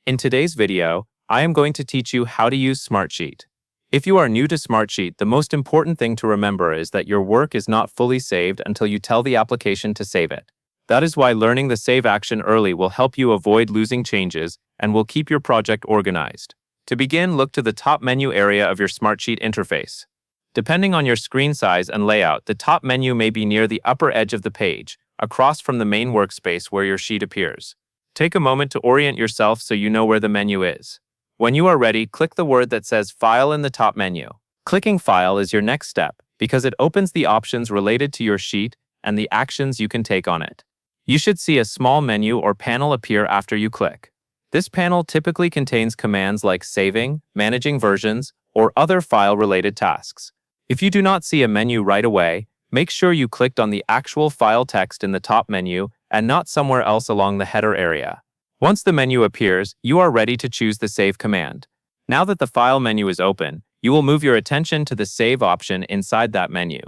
In today's video, I am going to teach you how to use Smartsheet. If you are new to Smartsheet, the most important thing to remember is that your work is not fully saved until you tell the application to save it. That is why learning the save action early will help you avoid losing changes and will keep your project organized. To begin, look to the top menu area of your Smartsheet interface. Depending on your screen size and layout, the top menu may be near the upper edge of the page, across from the main workspace where your sheet appears. Take a moment to orient yourself so you know where the menu is. When you are ready, click the word that says File in the top menu. Clicking File is your next step because it opens the options related to your sheet and the actions you can take on it. You should see a small menu or panel appear after you click. This panel typically contains commands like saving, managing versions, or other file-related tasks. If you do not see a menu right away, make sure you clicked on the actual file text in the top menu and not somewhere else along the header area. Once the menu appears, you are ready to choose the Save command. Now that the File menu is open, you will move your attention to the Save option inside that menu.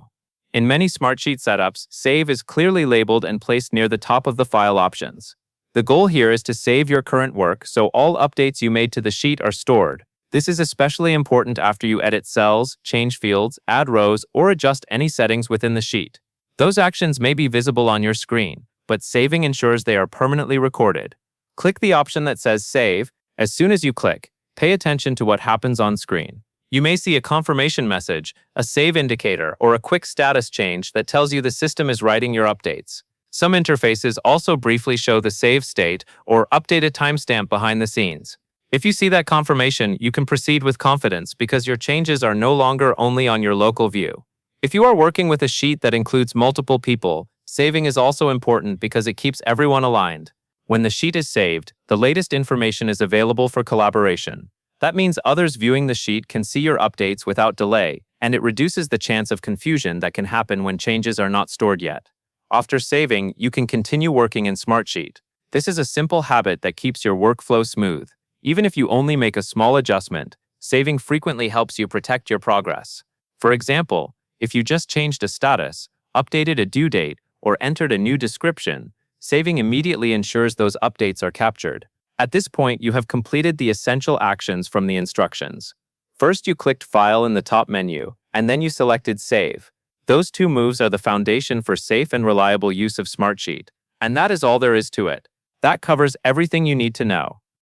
In many Smartsheet setups, Save is clearly labeled and placed near the top of the file options. The goal here is to save your current work so all updates you made to the sheet are stored. This is especially important after you edit cells, change fields, add rows, or adjust any settings within the sheet. Those actions may be visible on your screen, but saving ensures they are permanently recorded. Click the option that says Save. As soon as you click, pay attention to what happens on screen. You may see a confirmation message, a save indicator, or a quick status change that tells you the system is writing your updates. Some interfaces also briefly show the save state or update a timestamp behind the scenes. If you see that confirmation, you can proceed with confidence because your changes are no longer only on your local view. If you are working with a sheet that includes multiple people, saving is also important because it keeps everyone aligned. When the sheet is saved, the latest information is available for collaboration. That means others viewing the sheet can see your updates without delay, and it reduces the chance of confusion that can happen when changes are not stored yet. After saving, you can continue working in Smartsheet. This is a simple habit that keeps your workflow smooth. Even if you only make a small adjustment, saving frequently helps you protect your progress. For example, if you just changed a status, updated a due date, or entered a new description, saving immediately ensures those updates are captured. At this point, you have completed the essential actions from the instructions. First, you clicked File in the top menu, and then you selected Save. Those two moves are the foundation for safe and reliable use of Smartsheet. And that is all there is to it. That covers everything you need to know.